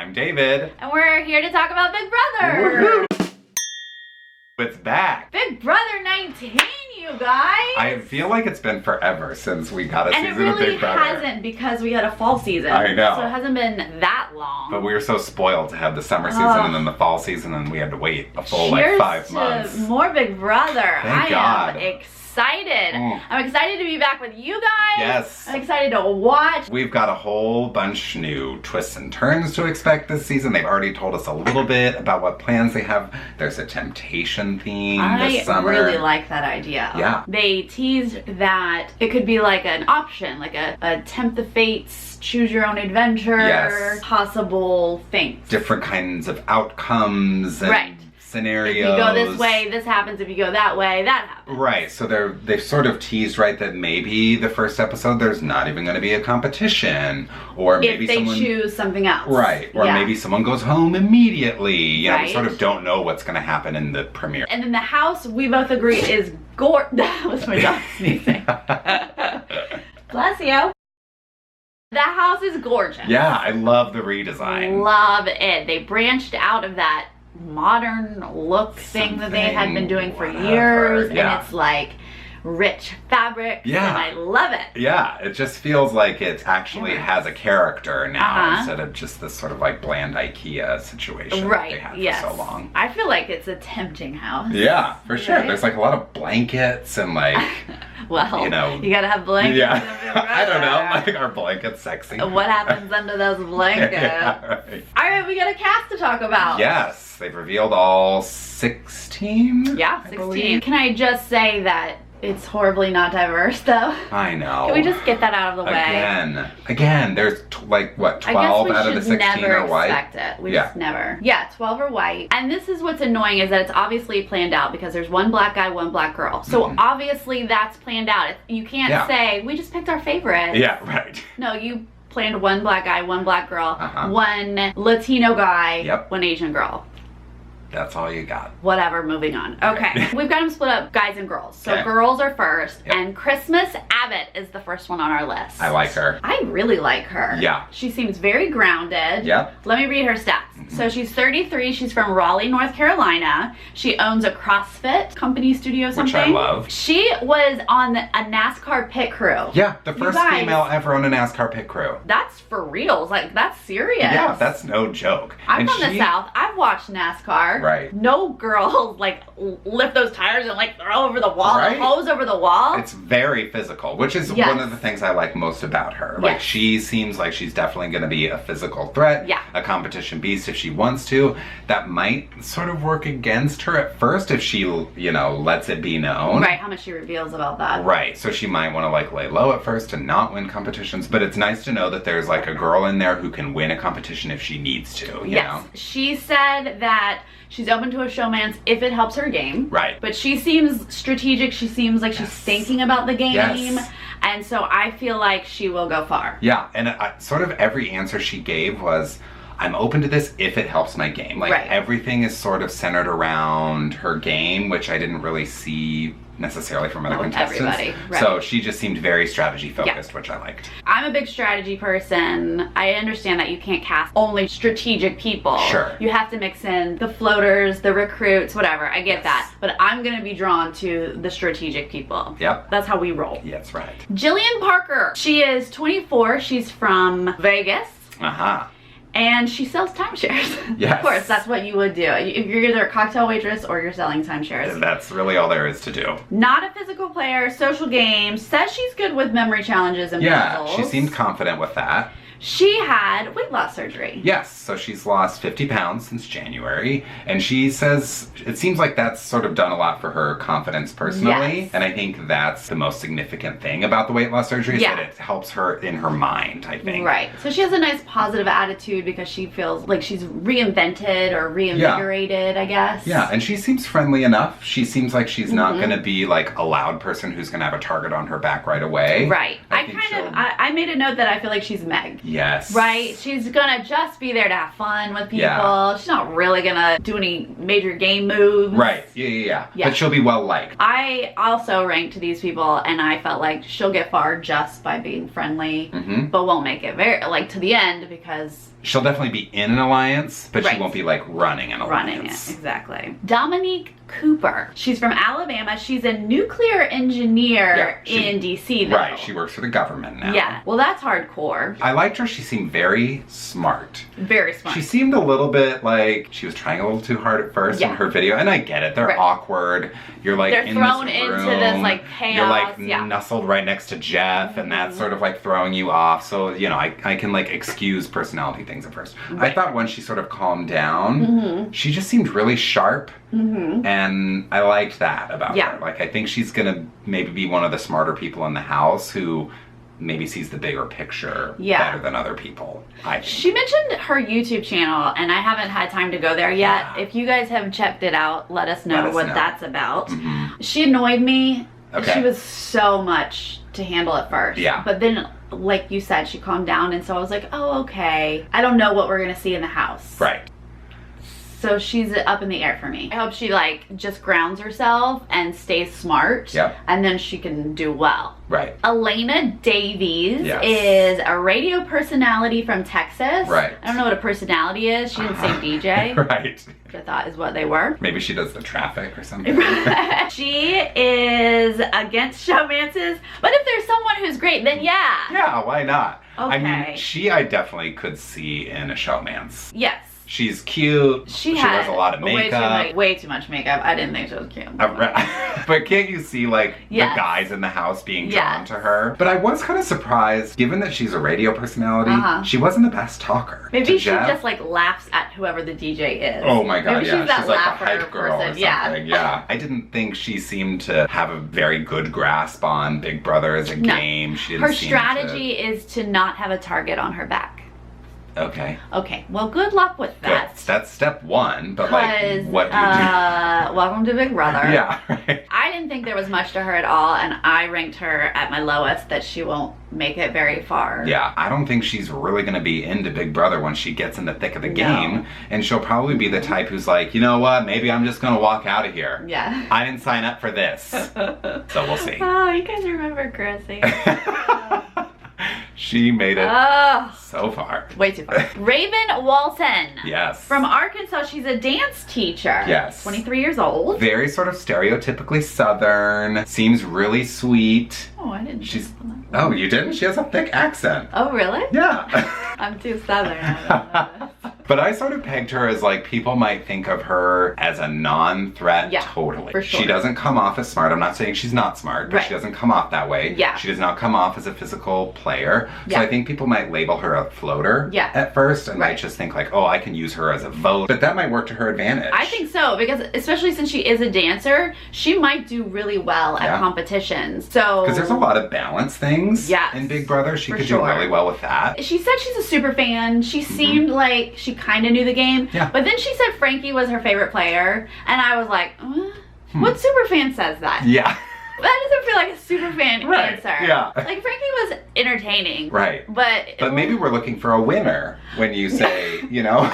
I'm David. And we're here to talk about Big Brother. Woo-hoo. It's back. Big Brother 19, you guys. I feel like it's been forever since we got a season of Big Brother. And it really hasn't, because we had a fall season. I know. So it hasn't been that long. But we were so spoiled to have the summer season and then the fall season, and we had to wait a full Cheers 5 months. to more Big Brother. Thank God. I am excited. I'm excited to be back with you guys. Yes. I'm excited to watch. We've got a whole bunch new twists and turns to expect this season. They've already told us a little bit about what plans they have. There's a temptation theme this summer. I really like that idea. Yeah. They teased that it could be like an option, like a tempt the fates, choose your own adventure, Yes. possible things. Different kinds of outcomes and Right. scenarios. If you go this way, this happens. If you go that way, that happens. Right, so they've sort of teased, right, that maybe the first episode there's not even going to be a competition, or maybe if they someone choose something else. Right, or maybe someone goes home immediately. You know, we Right. sort of don't know what's going to happen in the premiere. And then the house, we both agree, is that was my dog sneezing. Bless you. The house is gorgeous. Yeah, I love the redesign. Love it. They branched out of that modern look thing that they had been doing for years, and it's like rich fabric. Yeah. And I love it. Yeah, it just feels like it actually has a character now instead of just this sort of like bland IKEA situation that they had for so long. I feel like it's a tempting house. Yeah, for sure. Right? There's like a lot of blankets and like well, you know, you gotta have blankets. Yeah, I don't know. Like, are blankets sexy? What happens under those blankets? Yeah, right. All right, we got a cast to talk about. Yes, they've revealed all 16. Yeah, 16. Can I just say that it's horribly not diverse, though? I know. Can we just get that out of the way? Again, there's like what, 12 out of the 16 are white? I guess we should never expect it. We just never. Yeah, 12 are white. And this is what's annoying, is that it's obviously planned out, because there's one black guy, one black girl. So obviously that's planned out. You can't say, we just picked our favorite. Yeah, right. No, you planned one black guy, one black girl, one Latino guy, one Asian girl. That's all you got. Whatever, moving on. Okay. We've got them split up, guys and girls. So girls are first, and Christmas Abbott is the first one on our list. I like her. I really like her. Yeah. She seems very grounded. Yep. Let me read her stats. So she's 33, she's from Raleigh, North Carolina. She owns a CrossFit company studio something. Which I love. She was on a NASCAR pit crew. Yeah, the first female ever on a NASCAR pit crew. That's for reals. Like, that's serious. Yeah, that's no joke. I'm from the South. I've watched NASCAR. Right. No girls like lift those tires and like throw over the wall, the hose over the wall. It's very physical, which is one of the things I like most about her. Like, she seems like she's definitely going to be a physical threat, a competition beast if she wants to. That might sort of work against her at first if she, you know, lets it be known. Right, how much she reveals about that. Right, so she might want to like lay low at first and not win competitions, but it's nice to know that there's like a girl in there who can win a competition if she needs to, you know? She said that she's open to a showmance if it helps her game. Right. But she seems strategic. She seems like she's thinking about the game. Yes. And so I feel like she will go far. Yeah, and sort of every answer she gave was, I'm open to this if it helps my game. Like, everything is sort of centered around her game, which I didn't really see necessarily from other contestants. Everybody. Right. So she just seemed very strategy focused, which I liked. I'm a big strategy person. I understand that you can't cast only strategic people. Sure. You have to mix in the floaters, the recruits, whatever. I get that. But I'm gonna be drawn to the strategic people. Yep. That's how we roll. Yeah, that's right. Jillian Barker. She is 24. She's from Vegas. And she sells timeshares. Yes. Of course, that's what you would do. You're either a cocktail waitress or you're selling timeshares. That's really all there is to do. Not a physical player, social games, says she's good with memory challenges and puzzles. Yeah, she seemed confident with that. She had weight loss surgery. Yes, so she's lost 50 pounds since January, and she says it seems like that's sort of done a lot for her confidence personally, Yes. and I think that's the most significant thing about the weight loss surgery, is that it helps her in her mind, I think. Right, so she has a nice positive attitude because she feels like she's reinvented or reinvigorated, I guess. Yeah, and she seems friendly enough. She seems like she's not going to be like a loud person who's going to have a target on her back right away. Right. I made a note that I feel like she's Meg. Yes. Right? She's gonna just be there to have fun with people. Yeah. She's not really gonna do any major game moves. Right. Yeah. But she'll be well liked. I also ranked these people and I felt like she'll get far just by being friendly, but won't make it very, like, to the end because She'll definitely be in an alliance, but she won't be like running an alliance. Running it, exactly. Dominique Cooper. She's from Alabama. She's a nuclear engineer in DC though. Right, she works for the government now. Yeah, well that's hardcore. I liked her. She seemed very smart. Very smart. She seemed a little bit like she was trying a little too hard at first in her video, and I get it. They're awkward. You're like they're thrown into this like chaos. You're like nestled right next to Jeff, and that's sort of like throwing you off. So, you know, I can like excuse personality things at first. I thought when she sort of calmed down, she just seemed really sharp. And I liked that about her. Like, I think she's gonna maybe be one of the smarter people in the house who maybe sees the bigger picture better than other people, I think. She mentioned her YouTube channel, and I haven't had time to go there yet. If you guys have checked it out, let us know what that's about. She annoyed me. She was so much to handle at first. But then, like you said, she calmed down, and so I was like, oh, okay. I don't know what we're gonna see in the house. Right. So she's up in the air for me. I hope she like just grounds herself and stays smart. And then she can do well. Right. Elena Davies is a radio personality from Texas. Right. I don't know what a personality is. She didn't say DJ. Right. Which I thought is what they were. Maybe she does the traffic or something. She is against showmances, but if there's someone who's great, then yeah, why not? Okay. I mean, I definitely could see in a showmance. Yes. She's cute. She wears a lot of makeup. Way too much makeup. I didn't think she was cute. But can't you see like the guys in the house being drawn to her? But I was kind of surprised, given that she's a radio personality, she wasn't the best talker. Maybe she just like laughs at whoever the DJ is. Oh my god, Maybe she's that like a hype girl or something. Yeah. I didn't think she seemed to have a very good grasp on Big Brother as a game. She didn't her strategy is to not have a target on her back. Okay. Okay. Well, good luck with that. Good. That's step one, but like, what do you do? Welcome to Big Brother. Yeah, right. I didn't think there was much to her at all, and I ranked her at my lowest, that she won't make it very far. Yeah, I don't think she's really going to be into Big Brother when she gets in the thick of the game, and she'll probably be the type who's like, you know what, maybe I'm just going to walk out of here. Yeah. I didn't sign up for this. So we'll see. Oh, you guys remember Chrissy. She made it so far. Way too far. Raven Walton. Yes. From Arkansas. She's a dance teacher. Yes. 23 years old. Very sort of stereotypically Southern. Seems really sweet. Oh, I didn't. Oh, you didn't? She has a thick accent. Oh, really? Yeah. I'm too Southern. I don't know. But I sort of pegged her as like, people might think of her as a non-threat. Totally. For sure. She doesn't come off as smart. I'm not saying she's not smart, but she doesn't come off that way. She does not come off as a physical player. So I think people might label her a floater at first and might just think like, oh, I can use her as a vote. But that might work to her advantage. I think so, because especially since she is a dancer, she might do really well at competitions. So because there's a lot of balance things in Big Brother. She could do really well with that. She said she's a super fan. She seemed like she kind of knew the game. But then she said Frankie was her favorite player. And I was like, what super fan says that? Yeah. That doesn't feel like a super fan answer. Yeah. Like, Frankie was entertaining. Right. But maybe we're looking for a winner when you say, you know,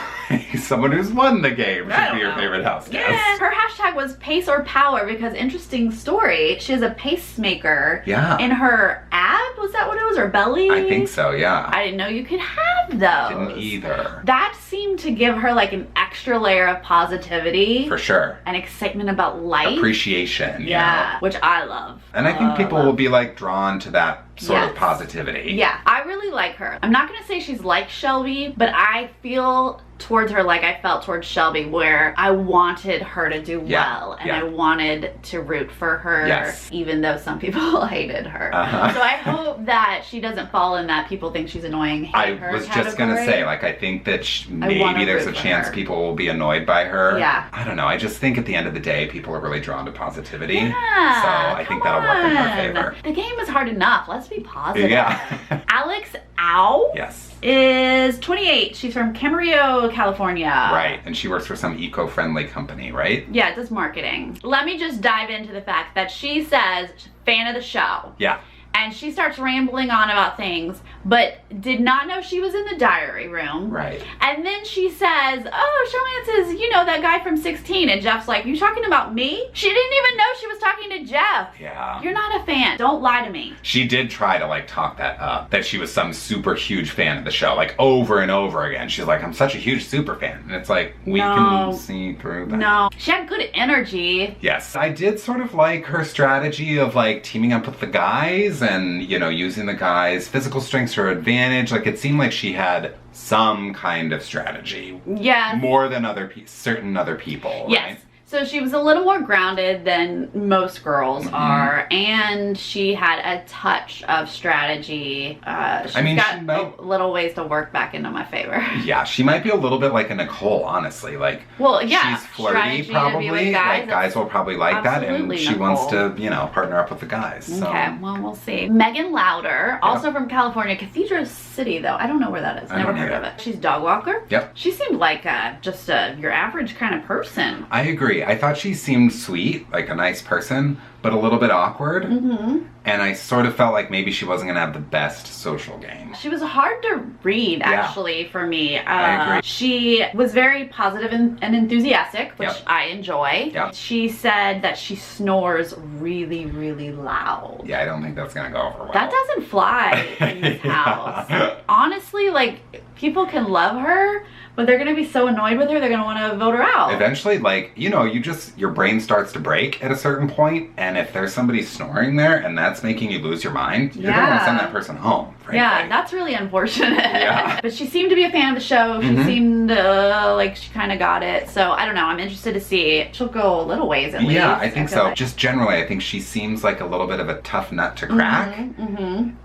someone who's won the game should be your favorite house guest. Yeah. Her hashtag was pace or power, because interesting story, she has a pacemaker in her ab. Was that what it was? Or belly? I think so, yeah. I didn't know you could have those. Didn't either. That seemed to give her like an extra layer of positivity. For sure. And excitement about life. Appreciation. Yeah. Which I love. And I think people will be like drawn to that sort of positivity. Yeah, I really like her. I'm not gonna say she's like Shelby, but I feel towards her like I felt towards Shelby, where I wanted her to do well, and I wanted to root for her, even though some people hated her. So I hope that she doesn't fall in that people think she's annoying, hate her I was just gonna say, like, I think that maybe there's a chance people will be annoyed by her. Yeah. I don't know. I just think at the end of the day, people are really drawn to positivity. Yeah. So I think that'll work in her favor. The game is hard enough. Let's be positive. Yeah. Alex Au is 28. She's from Camarillo, California. Right, and she works for some eco-friendly company, right? Yeah, it does marketing. Let me just dive into the fact that she says, fan of the show. Yeah. And she starts rambling on about things, but did not know she was in the diary room. Right. And then she says, oh, Showmance is, that guy from 16. And Jeff's like, you talking about me? She didn't even know she was talking to Jeff. Yeah. You're not a fan. Don't lie to me. She did try to like talk that up, that she was some super huge fan of the show, like over and over again. She's like, I'm such a huge super fan. And it's like, we can see through that. No. She had good energy. Yes. I did sort of like her strategy of like teaming up with the guys and, using the guys' physical strengths to her advantage. Like it seemed like she had some kind of strategy. Yeah. More than certain other people. Yes. Right? So she was a little more grounded than most girls are, and she had a touch of strategy. She's got a little ways to work back into my favor. Yeah, she might be a little bit like a Nicole, honestly. Like, well, yeah, she's flirty probably. Like guys will probably like that, and she wants to, partner up with the guys. So. Okay, well, we'll see. Megan Lauder, also from California, Cathedral City, though. I don't know where that is. Never heard of it. She's a dog walker. Yep. She seemed like just your average kind of person. I agree. I thought she seemed sweet, like a nice person, but a little bit awkward. And I sort of felt like maybe she wasn't going to have the best social game. She was hard to read, actually, for me. I agree. She was very positive and enthusiastic, which I enjoy. Yep. She said that she snores really, really loud. Yeah, I don't think that's going to go over well. That doesn't fly in this house. Honestly, like, people can love her, but they're gonna be so annoyed with her, they're gonna want to vote her out. Eventually, like, your brain starts to break at a certain point, and if there's somebody snoring there and that's making you lose your mind, you're gonna want to send that person home, frankly. Yeah, that's really unfortunate. Yeah. But she seemed to be a fan of the show. She seemed like she kind of got it. So, I don't know, I'm interested to see. She'll go a little ways at least. Yeah, I think so. Like. Just generally, I think she seems like a little bit of a tough nut to crack.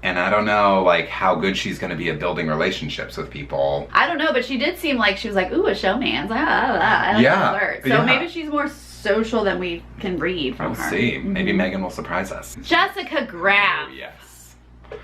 And I don't know, like, how good she's gonna be at building relationships with people. I don't know, but she did seem like she was like, ooh, a showman's. I like that word. So maybe she's more social than we can read from her. We'll see. Maybe Megan will surprise us. Jessica Graf. Oh, yes. Okay,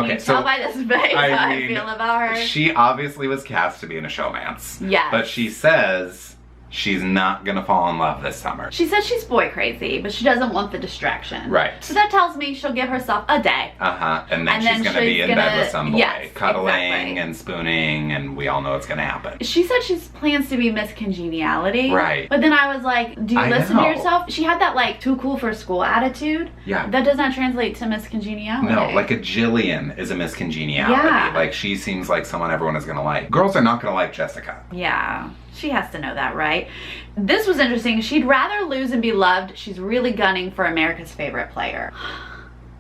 can you tell by this face how I feel about her? She obviously was cast to be in a showmance. Yes. But she says she's not gonna fall in love this summer. She says she's boy crazy, but she doesn't want the distraction. Right. So that tells me she'll give herself a day. And then she's gonna be in bed with some boy. Cuddling and spooning, and we all know it's gonna happen. She said she plans to be Miss Congeniality. Right. But then I was like, do you listen to yourself? She had that like too cool for school attitude. Yeah. That does not translate to Miss Congeniality. No, like a Jillian is a Miss Congeniality. Yeah. Like she seems like someone everyone is gonna like. Girls are not gonna like Jessica. Yeah. She has to know that, right? This was interesting. She'd rather lose and be loved. She's really gunning for America's favorite player.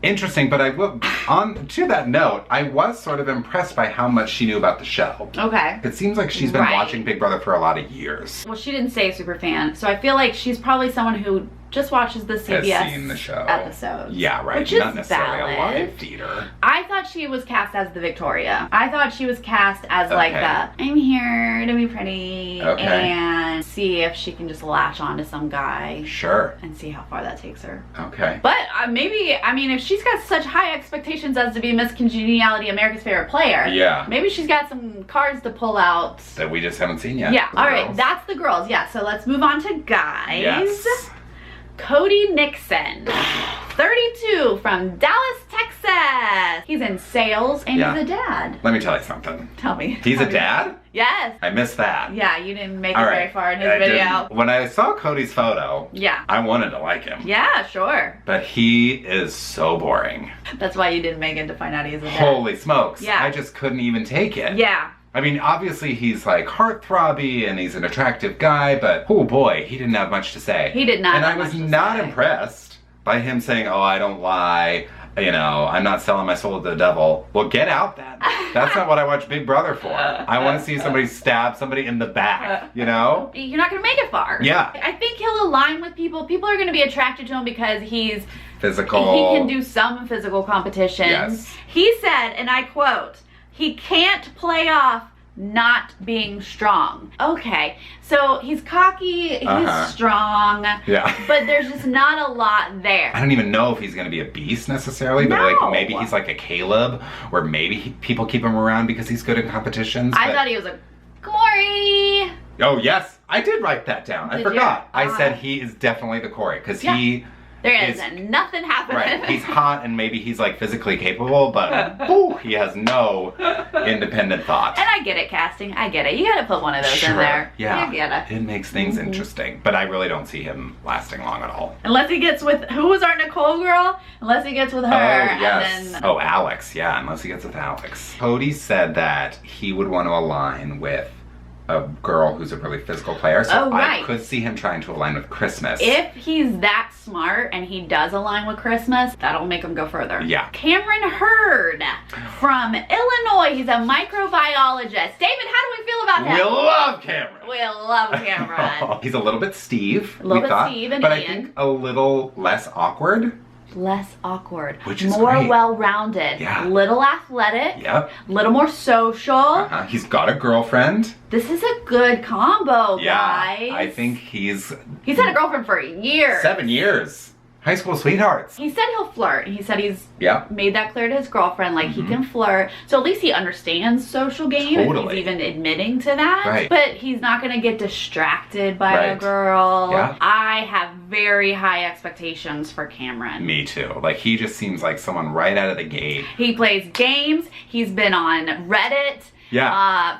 Interesting, but I will, to that note, I was sort of impressed by how much she knew about the show. Okay. It seems like she's been watching Big Brother for a lot of years. Well, she didn't say super fan, so I feel like she's probably someone who just watches the CBS has seen the show. episodes. Yeah, right. Which is not necessarily valid. a live feeder. I thought she was cast as the Victoria. I thought she was cast as like the, I'm here to be pretty and see if she can just latch on to some guy. Sure. And see how far that takes her. Okay. But maybe, I mean, if she's got such high expectations as to be Miss Congeniality, America's favorite player, maybe she's got some cards to pull out. That we just haven't seen yet. Yeah, all right, that's the girls. Yeah, so let's move on to guys. Yes. Kody Nixon, 32, from Dallas, Texas. He's in sales and he's a dad. Let me tell you something. Tell me. He's a dad? Yes. I missed that. Yeah, you didn't make it very far in his video. When I saw Cody's photo, yeah, I wanted to like him. Yeah, sure. But he is so boring. That's why you didn't make it to find out he is a dad. Holy smokes. Yeah. I just couldn't even take it. Yeah. I mean, obviously he's like heartthrobby and he's an attractive guy, but oh boy, he didn't have much to say. He did not. And I was not impressed by him saying, oh, I don't lie. You know, I'm not selling my soul to the devil. Well, get out then. That's not what I watch Big Brother for. I want to see somebody stab somebody in the back, you know? You're not going to make it far. Yeah. I think he'll align with people. People are going to be attracted to him because he's physical. He can do some physical competitions. Yes. He said, and I quote, he can't play off not being strong. Okay, so he's cocky, he's strong, but there's just not a lot there. I don't even know if he's gonna be a beast necessarily, but like maybe he's like a Caleb, or maybe people keep him around because he's good in competitions. I thought he was a Corey. Oh yes, I did write that down. I forgot. I said he is definitely the Corey because There is nothing happening. Right. He's hot and maybe he's like physically capable, but he has no independent thought. And I get it, casting. I get it. You gotta put one of those in there. Yeah. I get it. It makes things interesting, but I really don't see him lasting long at all. Unless he gets with, who was our Nicole girl? Unless he gets with her. Oh, yes. And then, Alex. Yeah, unless he gets with Alex. Kody said that he would want to align with a girl who's a really physical player, so I could see him trying to align with Christmas. If he's that smart and he does align with Christmas, that'll make him go further. Yeah. Cameron Hurd from Illinois. He's a microbiologist. David, how do we feel about him? We love Cameron. We love Cameron. He's a little bit Steve, a little bit Steve and but Ian. I think a little less awkward. Less awkward, which is more great. Well-rounded, little athletic, little more social. He's got a girlfriend. This is a good combo, guys. I think he's had a girlfriend for years. 7 years. High school sweethearts. He said he'll flirt. He said he's made that clear to his girlfriend, like he can flirt. So at least he understands social game. Totally. He's even admitting to that. Right. But he's not going to get distracted by a girl. Yeah. I have very high expectations for Cameron. Me too. Like, he just seems like someone right out of the gate. He plays games. He's been on Reddit.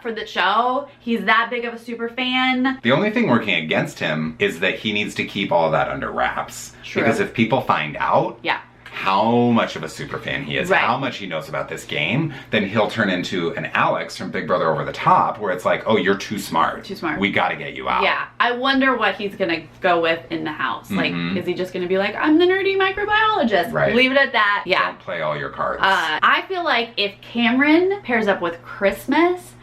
For the show. He's that big of a super fan. The only thing working against him is that he needs to keep all of that under wraps. True. Because if people find out how much of a super fan he is, how much he knows about this game, then he'll turn into an Alex from Big Brother Over the Top, where it's like, oh, you're too smart. Too smart. We gotta get you out. Yeah. I wonder what he's gonna go with in the house. Like, is he just gonna be like, I'm the nerdy microbiologist? Right. Leave it at that. Yeah. Don't play all your cards. I feel like if Cameron pairs up with Christmas,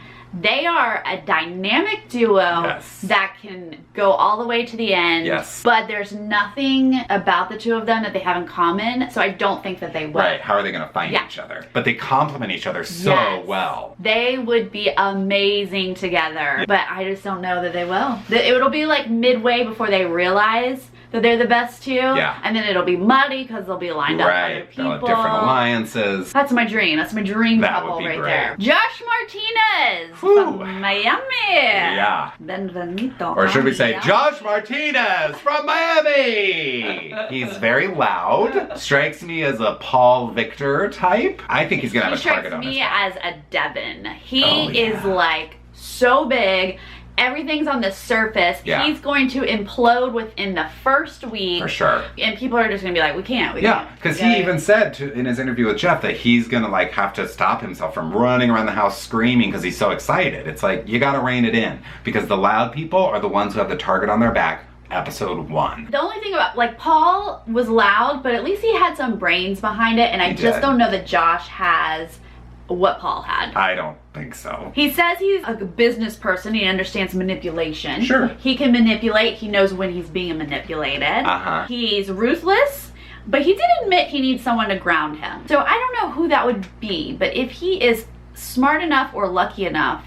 they are a dynamic duo that can go all the way to the end. Yes. But there's nothing about the two of them that they have in common, so I don't think that they will. Right. How are they going to find each other? But they complement each other so well. They would be amazing together, but I just don't know that they will. It'll be like midway before they realize that they're the best two. Yeah. And then it'll be muddy because they'll be lined up with other people. They'll have different alliances. That's my dream. That's my dream couple right there. Josh Martinez from Miami. Yeah. Benvenuto. Or should we say Josh Martinez from Miami? He's very loud. Strikes me as a Paul Victor type. I think he's going to have a target on his back. He strikes me as a Devin. He is like so big. Everything's on the surface. Yeah. He's going to implode within the first week. For sure. And people are just going to be like, we can't. Because he even said in his interview with Jeff that he's going to like have to stop himself from running around the house screaming because he's so excited. It's like, you got to rein it in. Because the loud people are the ones who have the target on their back. Episode 1. The only thing about, like, Paul was loud, but at least he had some brains behind it. And I just don't know that Josh has what Paul had. I don't think so. He says he's a business person. He understands manipulation. Sure. He can manipulate. He knows when he's being manipulated. He's ruthless, but he did admit he needs someone to ground him. So I don't know who that would be, but if he is smart enough or lucky enough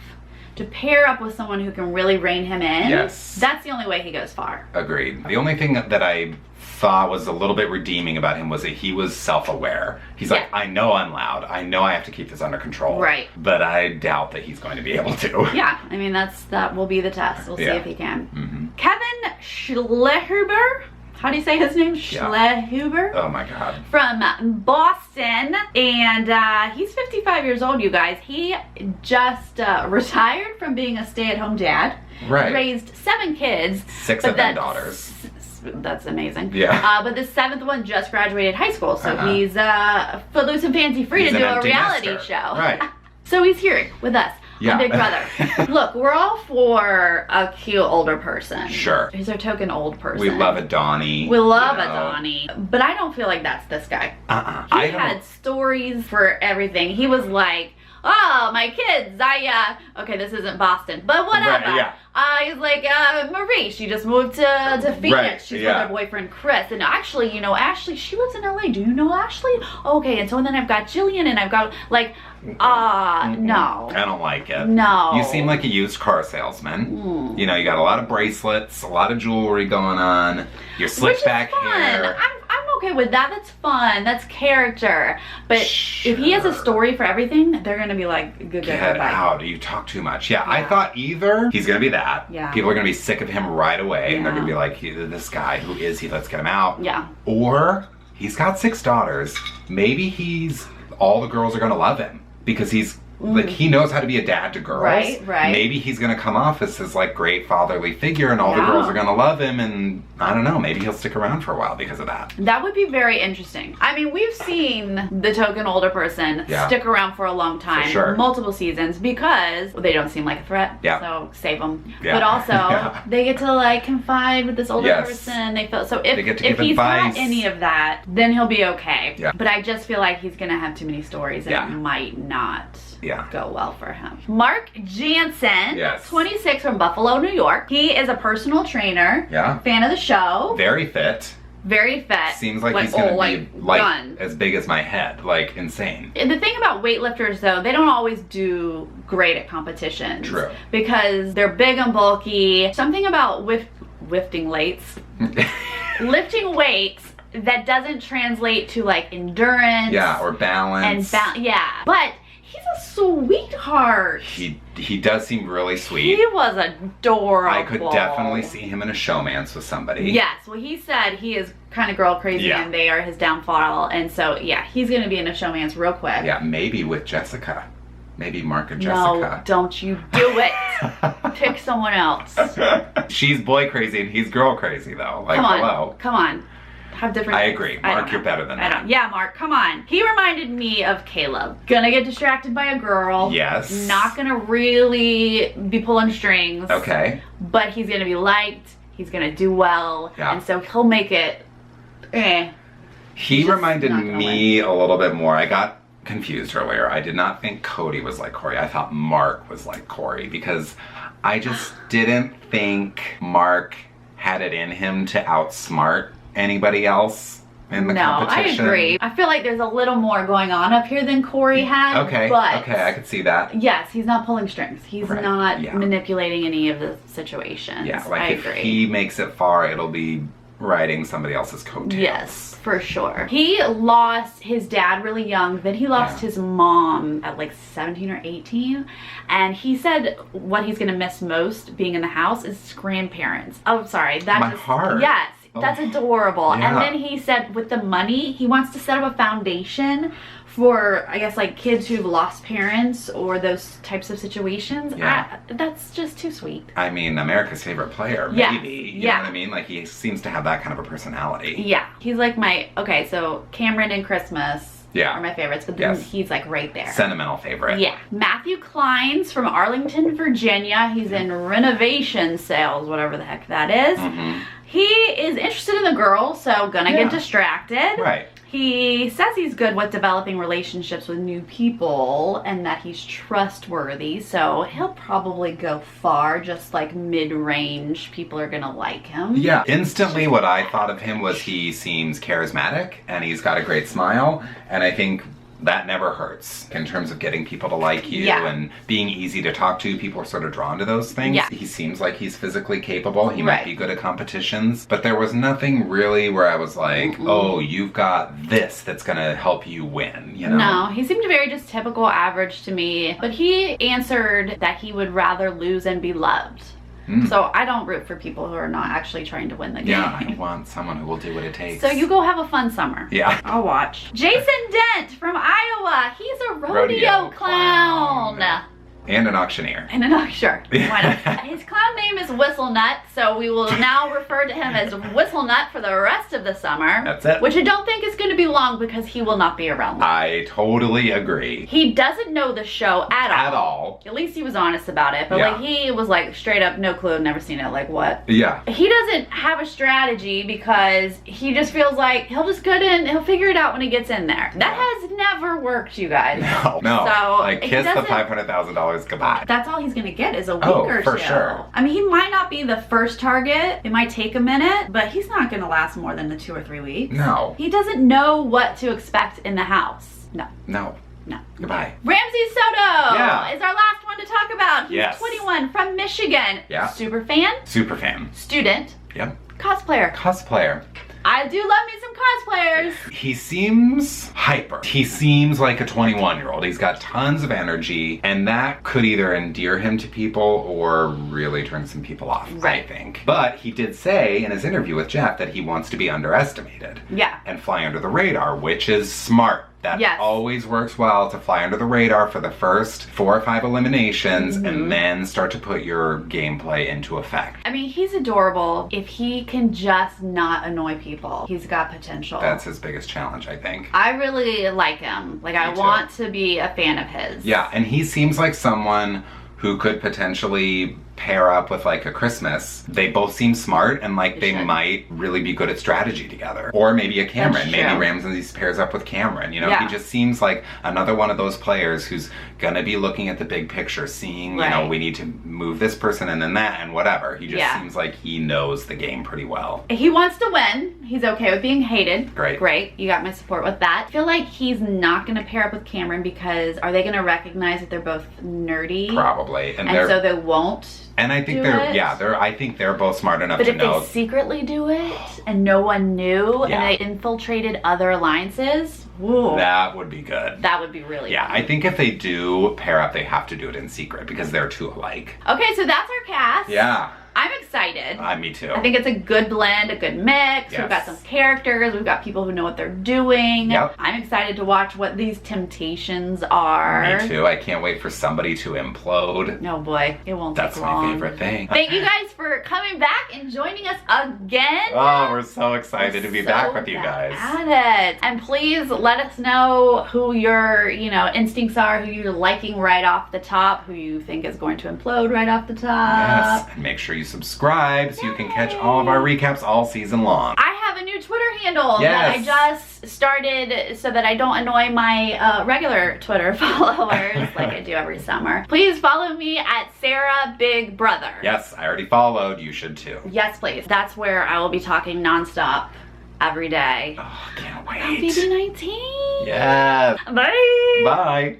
to pair up with someone who can really rein him in, that's the only way he goes far. Agreed. The only thing that I thought was a little bit redeeming about him was that he was self-aware. He's like, I know I'm loud. I know I have to keep this under control. Right. But I doubt that he's going to be able to. Yeah. I mean, that will be the test. We'll see if he can. Kevin Schlehuber. How do you say his name? Schlehuber? Oh my God. From Boston. And he's 55 years old, you guys. He just retired from being a stay-at-home dad. Right. Raised 7 kids. 6 of them daughters. That's amazing. Yeah. But the 7th one just graduated high school, so he's footloose and fancy free to do a reality show. Right. So he's here with us on Big Brother. Look, we're all for a cute older person. Sure. He's our token old person. We love a Donnie. We love a Donnie. But I don't feel like that's this guy. He had stories for everything. He was like, oh, my kids, okay, this isn't Boston, but whatever. Right, He's like, Marie, she just moved to Phoenix. Right, She's with her boyfriend, Chris. And actually, you know, Ashley, she lives in LA. Do you know Ashley? Okay, and so then I've got Jillian, and I've got, like, no. I don't like it. No. You seem like a used car salesman. You know, you got a lot of bracelets, a lot of jewelry going on. Your slick back hair. I'm okay with that. That's fun. That's character. But if he has a story for everything, they're gonna be like, good, get out. You talk too much. Yeah, I thought either he's gonna be that. Yeah. People are gonna be sick of him right away, and they're gonna be like, this guy, who is he? Let's get him out. Yeah. Or he's got 6 daughters. Maybe all the girls are gonna love him because he's like, he knows how to be a dad to girls. Right. Maybe he's gonna come off as his like great fatherly figure, and all the girls are gonna love him, and I don't know, maybe he'll stick around for a while because of that. That would be very interesting. I mean, we've seen the token older person stick around for a long time, multiple seasons, because they don't seem like a threat. Yeah. So save them. Yeah. But also, they get to like confide with this older person. They feel so if he's got any of that, then he'll be okay. Yeah. But I just feel like he's gonna have too many stories, and it might not go well for him. Mark Jansen, 26, from Buffalo, New York. He is a personal trainer. Yeah. Fan of the show. Very fit. Very fit. Seems like he's gonna be like as big as my head, like insane. And the thing about weightlifters though, they don't always do great at competitions. True. Because they're big and bulky. Something about lifting weights that doesn't translate to like endurance. Yeah, or balance. And but he's a sweetheart. He does seem really sweet. He was adorable. I could definitely see him in a showmance with somebody. Yes, well he said he is kind of girl crazy and they are his downfall, and so he's gonna be in a showmance real quick. Yeah, maybe with Jessica. Maybe Mark and Jessica. No, don't you do it. Pick someone else. She's boy crazy and he's girl crazy though. Like, come on. Have different I agree. Mark, you're better than that. Yeah, Mark, come on. He reminded me of Caleb. Gonna get distracted by a girl. Yes. Not gonna really be pulling strings. Okay. But he's gonna be liked. He's gonna do well. Yeah. And so he'll make it. He reminded me a little bit more. I got confused earlier. I did not think Kody was like Corey. I thought Mark was like Corey because I just didn't think Mark had it in him to outsmart anybody else in the competition. I agree. I feel like there's a little more going on up here than Corey had. Okay, I could see that. Yes, he's not pulling strings. He's not manipulating any of the situations. Yeah, like if he makes it far, it'll be riding somebody else's coattails. Yes, for sure. He lost his dad really young, then he lost his mom at like 17 or 18, and he said what he's gonna miss most being in the house is his grandparents. Oh, sorry. My heart. Yes. That's adorable. Yeah. And then he said with the money, he wants to set up a foundation for, I guess, like kids who've lost parents or those types of situations. Yeah. That's just too sweet. I mean, America's favorite player, maybe. You know what I mean? Like, he seems to have that kind of a personality. Yeah. He's like so Cameron and Christmas are my favorites, but then he's like right there. Sentimental favorite. Yeah. Matthew Klein's from Arlington, Virginia. He's in renovation sales, whatever the heck that is. Mm-hmm. He is interested in the girl, so gonna get distracted. Right. He says he's good with developing relationships with new people and that he's trustworthy, so he'll probably go far, just like mid-range. People are gonna like him. Yeah, instantly what I thought of him was he seems charismatic and he's got a great smile, and I think that never hurts in terms of getting people to like you and being easy to talk to. People are sort of drawn to those things. Yeah. He seems like he's physically capable. He might be good at competitions, but there was nothing really where I was like, oh, you've got this that's gonna help you win, you know? No, he seemed very just typical average to me, but he answered that he would rather lose and be loved. So I don't root for people who are not actually trying to win the game. Yeah, I want someone who will do what it takes. So you go have a fun summer. Yeah. I'll watch. Jason Dent from Iowa. He's a rodeo clown. And an auctioneer. And an auctioneer. Why not? His clown name is Whistle Nut, so we will now refer to him as Whistle Nut for the rest of the summer. That's it. Which I don't think is going to be long because he will not be around long. I totally agree. He doesn't know the show at all. At all. At least he was honest about it. But like he was like straight up, no clue, never seen it. Like what? Yeah. He doesn't have a strategy because he just feels like he'll just get in, he'll figure it out when he gets in there. That has never worked, you guys. No. So like kiss the $500,000 goodbye. That's all he's gonna get is a week or two. Sure. I mean, he might not be the first target. It might take a minute, but he's not gonna last more than the 2 or 3 weeks. No. He doesn't know what to expect in the house. No. Goodbye. Ramsey Soto is our last one to talk about. He's 21 from Michigan. Yeah. Super fan. Super fan. Student. Yep. Cosplayer. I do love me some cosplayers. He seems hyper. He seems like a 21-year-old. He's got tons of energy, and that could either endear him to people or really turn some people off, right. I think. But he did say in his interview with Jeff that he wants to be underestimated. Yeah. And fly under the radar, which is smart. That always works well, to fly under the radar for the first 4 or 5 eliminations and then start to put your gameplay into effect. I mean, he's adorable. If he can just not annoy people, he's got potential. That's his biggest challenge, I think. I really like him. Like, I want to be a fan of his. Yeah, and he seems like someone who could potentially pair up with like a Christmas. They both seem smart and like they might really be good at strategy together. Or maybe a Cameron. Maybe Ramsey pairs up with Cameron. You know, he just seems like another one of those players who's gonna be looking at the big picture, seeing, you know, we need to move this person and then that and whatever. He just seems like he knows the game pretty well. He wants to win. He's okay with being hated. Great. Great. You got my support with that. I feel like he's not gonna pair up with Cameron because are they gonna recognize that they're both nerdy? Probably. And so they won't. And I think I think they're both smart enough to know. But if they secretly do it and no one knew and they infiltrated other alliances, that would be good. That would be really good. I think if they do pair up, they have to do it in secret because they're too alike. Okay, so that's our cast. Yeah. I'm excited. Me too. I think it's a good blend, a good mix. We've got some characters. We've got people who know what they're doing. Yep. I'm excited to watch what these temptations are. Me too. I can't wait for somebody to implode. Oh boy, it won't take long. That's my favorite thing. Thank you guys for coming back and joining us again. Oh, we're so excited to be back with you guys. At it. And please let us know who your, instincts are, who you're liking right off the top, who you think is going to implode right off the top. Yes, and make sure you subscribe so you can catch all of our recaps all season long. I have a new Twitter handle that I just started so that I don't annoy my regular Twitter followers like I do every summer. Please follow me at Sarah Big Brother. Yes, I already followed. You should too. Yes, please. That's where I will be talking nonstop every day. Oh, can't wait. BB19. Yes. Bye. Bye.